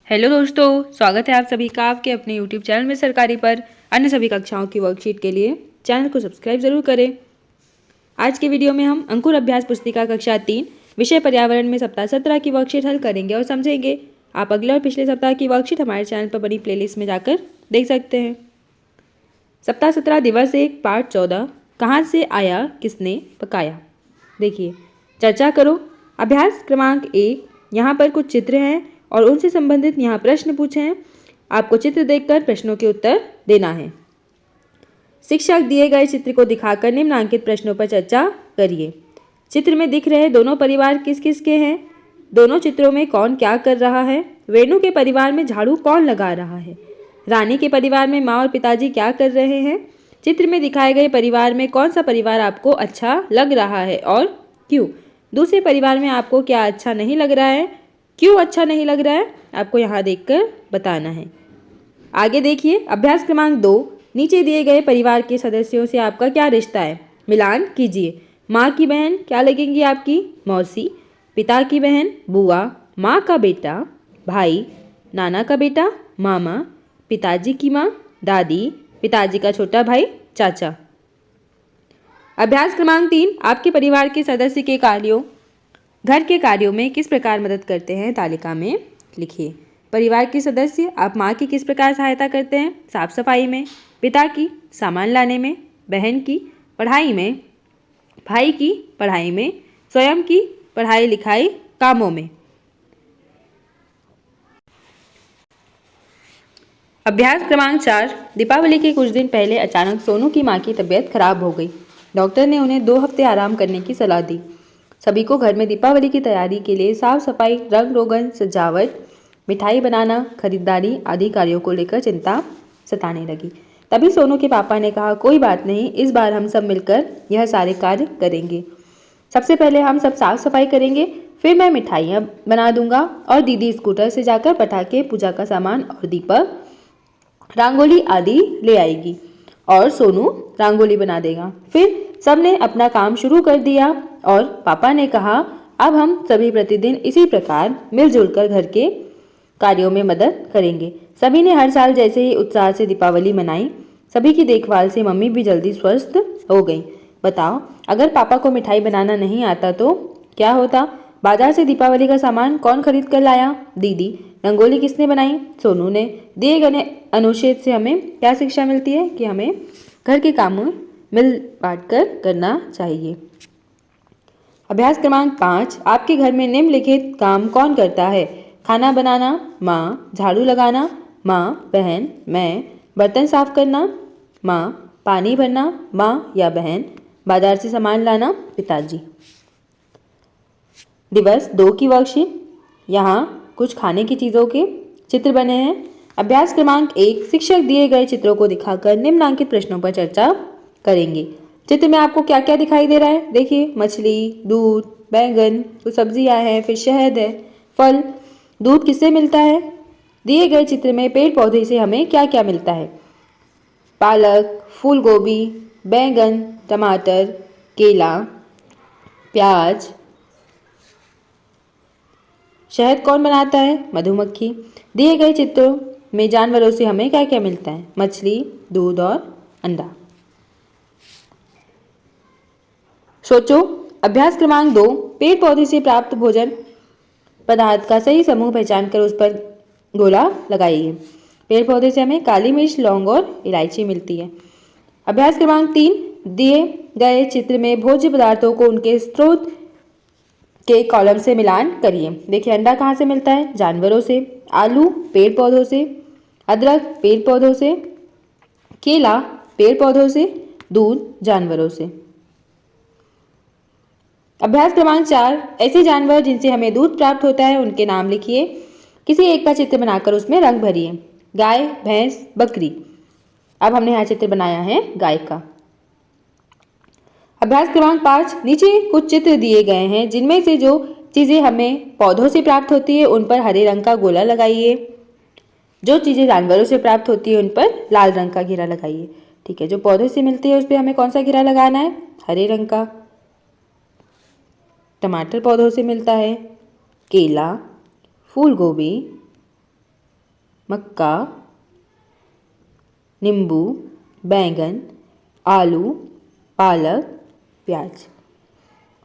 Hello दोस्तों, स्वागत है आप सभी का आपके अपने यूट्यूब चैनल में सरकारी पर अन्य सभी कक्षाओं की वर्कशीट के लिए चैनल को सब्सक्राइब जरूर करें। आज के वीडियो में हम अंकुर अभ्यास पुस्तिका कक्षा 3 विषय पर्यावरण में सप्ताह 17 की वर्कशीट हल करेंगे और समझेंगे। आप अगले और पिछले सप्ताह की वर्कशीट हमारे चैनल पर बनी प्लेलिस्ट में जाकर देख सकते हैं। सप्ताह 17 दिवस 1 पार्ट 14 कहाँ से आया किसने पकाया। देखिए, चर्चा करो। अभ्यास क्रमांक 1, यहाँ पर कुछ चित्र हैं और उनसे संबंधित यहाँ प्रश्न पूछे हैं। आपको चित्र देखकर प्रश्नों के उत्तर देना है। शिक्षक दिए गए चित्र को दिखाकर निम्नलिखित प्रश्नों पर चर्चा करिए। चित्र में दिख रहे दोनों परिवार किस किस के हैं? दोनों चित्रों में कौन क्या कर रहा है? वेणु के परिवार में झाड़ू कौन लगा रहा है? रानी के परिवार में माँ और पिताजी क्या कर रहे हैं? चित्र में दिखाए गए परिवार में कौन सा परिवार आपको अच्छा लग रहा है और क्यों? दूसरे परिवार में आपको क्या अच्छा नहीं लग रहा है, क्यों अच्छा नहीं लग रहा है, आपको यहाँ देखकर बताना है। आगे देखिए, अभ्यास क्रमांक 2, नीचे दिए गए परिवार के सदस्यों से आपका क्या रिश्ता है? मिलान कीजिए। माँ की बहन क्या लगेंगी आपकी? मौसी। पिता की बहन बुआ। माँ का बेटा भाई। नाना का बेटा मामा। पिताजी की माँ दादी। पिताजी का छोटा भाई चाचा। अभ्यास क्रमांक 3, आपके परिवार के सदस्य के कार्यों घर के कार्यों में किस प्रकार मदद करते हैं? तालिका में लिखिए। परिवार के सदस्य, आप माँ की किस प्रकार सहायता करते हैं? साफ सफाई में। पिता की सामान लाने में। बहन की पढ़ाई में। भाई की पढ़ाई में। स्वयं की पढ़ाई लिखाई कामों में। अभ्यास क्रमांक 4, दीपावली के कुछ दिन पहले अचानक सोनू की माँ की तबीयत खराब हो गई। डॉक्टर ने उन्हें 2 हफ्ते आराम करने की सलाह दी। सभी को घर में दीपावली की तैयारी के लिए साफ सफाई, रंग रोगन, सजावट, मिठाई बनाना, खरीदारी आदि कार्यों को लेकर चिंता सताने लगी। तभी सोनू के पापा ने कहा, कोई बात नहीं, इस बार हम सब मिलकर यह सारे कार्य करेंगे। सबसे पहले हम सब साफ सफाई करेंगे, फिर मैं मिठाइयाँ बना दूंगा और दीदी स्कूटर से जाकर पटाखे, पूजा का सामान और दीपक, रंगोली आदि ले आएगी और सोनू रंगोली बना देगा। फिर सबने अपना काम शुरू कर दिया और पापा ने कहा, अब हम सभी प्रतिदिन इसी प्रकार मिलजुल कर घर के कार्यों में मदद करेंगे। सभी ने हर साल जैसे ही उत्साह से दीपावली मनाई। सभी की देखभाल से मम्मी भी जल्दी स्वस्थ हो गई। बताओ, अगर पापा को मिठाई बनाना नहीं आता तो क्या होता? बाजार से दीपावली का सामान कौन खरीद कर लाया? दीदी। रंगोली किसने बनाई? सोनू ने। दिए गए अनुच्छेद से हमें क्या शिक्षा मिलती है कि हमें घर के कामों मिल बांट कर करना चाहिए। अभ्यास क्रमांक 5, आपके घर में निम्नलिखित काम कौन करता है? खाना बनाना माँ। झाड़ू लगाना माँ, बहन, मैं। बर्तन साफ करना माँ। पानी भरना माँ या बहन। बाजार से सामान लाना पिताजी। दिवस 2 की वर्कशीट। यहाँ कुछ खाने की चीज़ों के चित्र बने हैं। अभ्यास क्रमांक 1, शिक्षक दिए गए चित्रों को दिखाकर निम्नलिखित प्रश्नों पर चर्चा करेंगे। चित्र में आपको क्या क्या दिखाई दे रहा है? देखिए, मछली, दूध, बैंगन, कुछ सब्जियां हैं, फिर शहद है, फल। दूध किससे मिलता है? दिए गए चित्र में पेड़ पौधे से हमें क्या क्या मिलता है? पालक, फूल गोभी, बैंगन, टमाटर, केला, प्याज। शहद कौन बनाता है? मधुमक्खी। दिए गए चित्रों में जानवरों से हमें क्या क्या मिलता है? मछली, दूध और अंडा। सोचो। अभ्यास क्रमांक 2, पेड़ पौधे से प्राप्त भोजन पदार्थ का सही समूह पहचान कर उस पर गोला लगाइए। पेड़ पौधे से हमें काली मिर्च, लौंग और इलायची मिलती है। अभ्यास क्रमांक 3, दिए गए चित्र में भोज्य पदार्थों को उनके स्रोत के कॉलम से मिलान करिए। देखिए, अंडा कहाँ से मिलता है? जानवरों से। आलू पेड़ पौधों से। अदरक पेड़ पौधों से। केला पेड़ पौधों से। दूध जानवरों से। अभ्यास क्रमांक 4, ऐसे जानवर जिनसे हमें दूध प्राप्त होता है उनके नाम लिखिए। किसी एक का चित्र बनाकर उसमें रंग भरिए। गाय, भैंस, बकरी। अब हमने यहाँ चित्र बनाया है गाय का। अभ्यास क्रमांक 5, नीचे कुछ चित्र दिए गए हैं जिनमें से जो चीज़ें हमें पौधों से प्राप्त होती है उन पर हरे रंग का गोला लगाइए। जो चीज़ें जानवरों से प्राप्त होती है उन पर लाल रंग का घेरा लगाइए। ठीक है, जो पौधों से मिलती है उस पर हमें कौन सा घेरा लगाना है? हरे रंग का। टमाटर पौधों से मिलता है। केला, फूल गोभी, मक्का, नींबू, बैंगन, आलू, पालक, प्याज।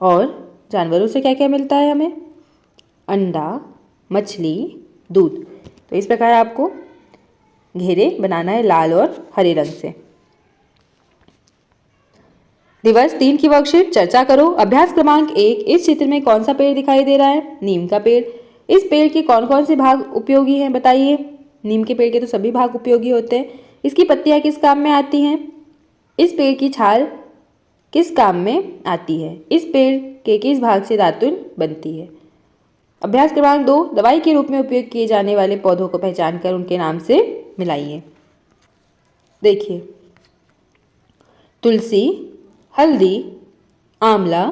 और जानवरों से क्या क्या मिलता है हमें? अंडा, मछली, दूध। तो इस प्रकार आपको घेरे बनाना है लाल और हरे रंग से। दिवस 3 की वर्कशीट चर्चा करो। अभ्यास क्रमांक 1, इस चित्र में कौन सा पेड़ दिखाई दे रहा है? नीम का पेड़। इस पेड़ के कौन कौन से भाग उपयोगी हैं बताइए। नीम के पेड़ के तो सभी भाग उपयोगी होते हैं। इसकी पत्तियां किस काम में आती हैं? इस पेड़ की छाल किस काम में आती है? इस पेड़ के किस भाग से दातुन बनती है? अभ्यास क्रमांक 2, दवाई के रूप में उपयोग किए जाने वाले पौधों को पहचान कर उनके नाम से मिलाइए। देखिए, तुलसी, हल्दी, आंवला,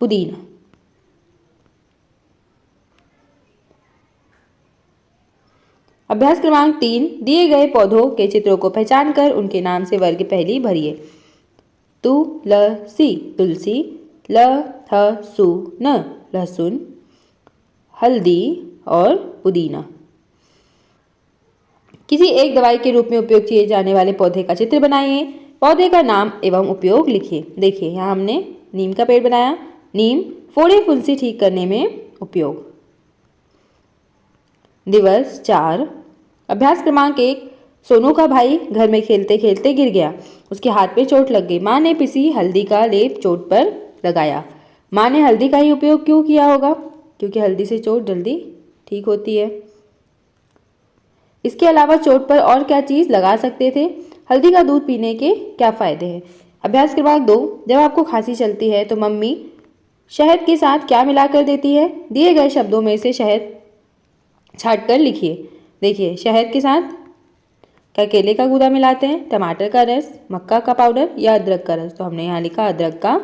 पुदीना। अभ्यास क्रमांक 3, दिए गए पौधों के चित्रों को पहचान कर उनके नाम से वर्ग पहली भरिए। तुलसी, तुलसी, लहसुन, लहसुन, हल्दी और पुदीना। किसी एक दवाई के रूप में उपयोग किए जाने वाले पौधे का चित्र बनाइए। पौधे का नाम एवं उपयोग लिखिए। देखिए, यहाँ हमने नीम का पेड़ बनाया। नीम फोड़े फुंसी ठीक करने में उपयोग। दिवस 4, अभ्यास क्रमांक 1, सोनू का भाई घर में खेलते खेलते गिर गया। उसके हाथ पे चोट लग गई। माँ ने पिसी हल्दी का लेप चोट पर लगाया। माँ ने हल्दी का ही उपयोग क्यों किया होगा? क्योंकि हल्दी से चोट जल्दी ठीक होती है। इसके अलावा चोट पर और क्या चीज़ लगा सकते थे? हल्दी का दूध पीने के क्या फ़ायदे हैं? अभ्यास क्रमांक 2, जब आपको खांसी चलती है तो मम्मी शहद के साथ क्या मिलाकर देती है? दिए गए शब्दों में से शहद छाट कर लिखिए। देखिए, शहद के साथ क्या केले का गूदा मिलाते हैं, टमाटर का रस, मक्का का पाउडर या अदरक का रस? तो हमने यहाँ लिखा अदरक का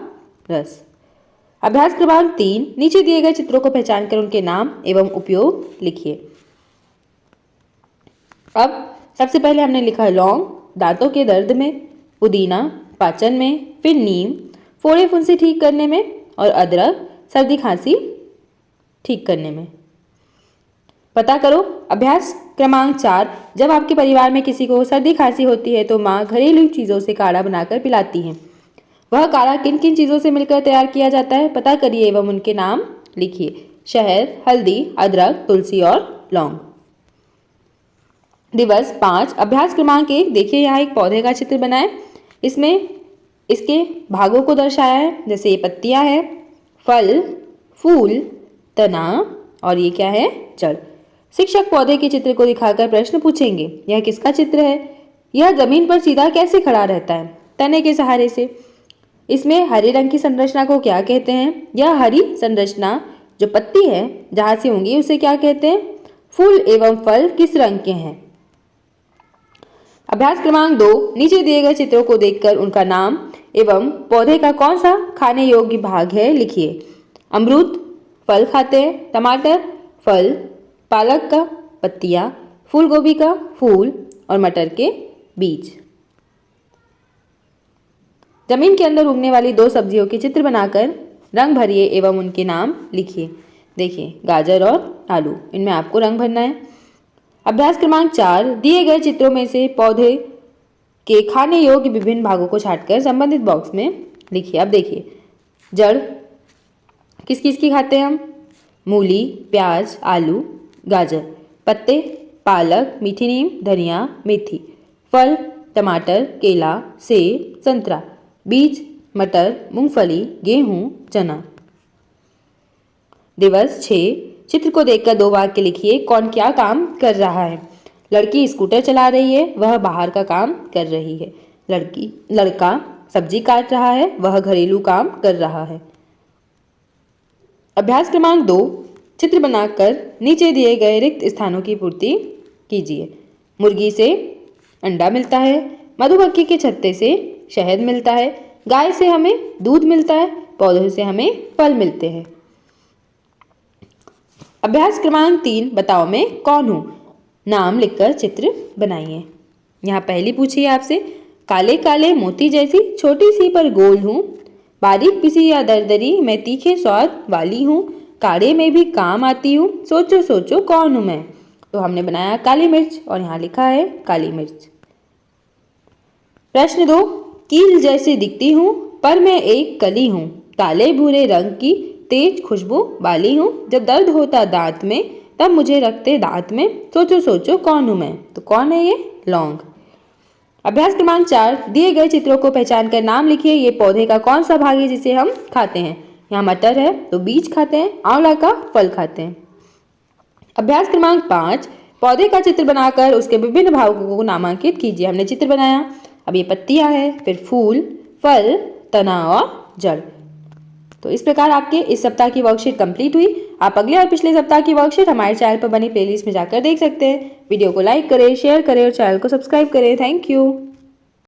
रस। अभ्यास क्रमांक 3, नीचे दिए गए चित्रों को पहचान कर उनके नाम एवं उपयोग लिखिए। अब सबसे पहले हमने लिखा लौंग दांतों के दर्द में, पुदीना पाचन में, फिर नीम फोड़े फुंसी ठीक करने में और अदरक सर्दी खांसी ठीक करने में। पता करो। अभ्यास क्रमांक 4, जब आपके परिवार में किसी को सर्दी खांसी होती है तो माँ घरेलू चीज़ों से काढ़ा बनाकर पिलाती हैं। वह काढ़ा किन किन चीज़ों से मिलकर तैयार किया जाता है? पता करिए एवं उनके नाम लिखिए। शहद, हल्दी, अदरक, तुलसी और लौंग। दिवस 5, अभ्यास क्रमांक 1, देखिए यहाँ एक पौधे का चित्र बनाए। इसमें इसके भागों को दर्शाया है। जैसे ये पत्तियां है, फल, फूल, तना और ये क्या है? जड़। शिक्षक पौधे के चित्र को दिखाकर प्रश्न पूछेंगे। यह किसका चित्र है? यह जमीन पर सीधा कैसे खड़ा रहता है? तने के सहारे से। इसमें हरे रंग की संरचना को क्या कहते हैं? यह हरी संरचना जो पत्ती है जहाँ से होंगी उसे क्या कहते हैं? फूल एवं फल किस रंग के हैं? अभ्यास क्रमांक 2, नीचे दिए गए चित्रों को देखकर उनका नाम एवं पौधे का कौन सा खाने योग्य भाग है लिखिए। अमरूद फल खाते हैं, टमाटर फल, पालक का पत्तियां, फूल गोभी का फूल और मटर के बीज। जमीन के अंदर उगने वाली 2 सब्जियों के चित्र बनाकर रंग भरिए एवं उनके नाम लिखिए। देखिए, गाजर और आलू, इनमें आपको रंग भरना है। अभ्यास क्रमांक 4, दिए गए चित्रों में से पौधे के खाने योग्य विभिन्न भागों को छांटकर संबंधित बॉक्स में लिखिए। अब देखिए, जड़ किस किस की खाते हैं हम? मूली, प्याज, आलू, गाजर। पत्ते पालक, मीठी नीम, धनिया, मेथी। फल टमाटर, केला, सेब, संतरा। बीज मटर, मूंगफली, गेहूं, चना। दिवस 6, चित्र को देखकर 2 वाक्य लिखिए। कौन क्या काम कर रहा है? लड़की स्कूटर चला रही है, वह बाहर का काम कर रही है। लड़का सब्जी काट रहा है, वह घरेलू काम कर रहा है। अभ्यास क्रमांक 2, चित्र बनाकर नीचे दिए गए रिक्त स्थानों की पूर्ति कीजिए। मुर्गी से अंडा मिलता है, मधुमक्खी के छत्ते से शहद मिलता है, गाय से हमें दूध मिलता है, पौधों से हमें फल मिलते हैं। अभ्यास क्रमांक 3, बताओ मैं कौन हूँ? नाम लिखकर चित्र बनाइए। यहाँ पहली पूछी है आपसे, काले काले मोती जैसी छोटी सी पर गोल हूँ, बारीक पिसी या दरदरी मैं तीखे स्वाद वाली हूँ, काढ़े में भी काम आती हूँ, सोचो सोचो कौन हूँ मैं? तो हमने बनाया काली मिर्च और यहाँ लिखा है काली मिर्च। प्रश्न 2, कील जैसी दिखती हूँ पर मैं एक कली हूँ, काले भूरे रंग की तेज खुशबू वाली हूँ, जब दर्द होता दांत में तब मुझे रखते दांत में, सोचो सोचो कौन हूँ मैं। तो कौन है ये? लौंग। अभ्यास क्रमांक 4, दिए गए चित्रों को पहचान कर नाम लिखिए। ये पौधे का कौन सा भाग है जिसे हम खाते हैं? यहाँ मटर है तो बीज खाते हैं, आंवला का फल खाते हैं। अभ्यास क्रमांक 5, पौधे का चित्र बनाकर उसके विभिन्न भागों को नामांकित कीजिए। हमने चित्र बनाया, अब ये पत्तियां हैं, फिर फूल, फल, तना और जड़। तो इस प्रकार आपके इस सप्ताह की वर्कशीट कंप्लीट हुई। आप अगले और पिछले सप्ताह की वर्कशीट हमारे चैनल पर बनी प्लेलिस्ट में जाकर देख सकते हैं। वीडियो को लाइक करें, शेयर करें और चैनल को सब्सक्राइब करें। Thank you.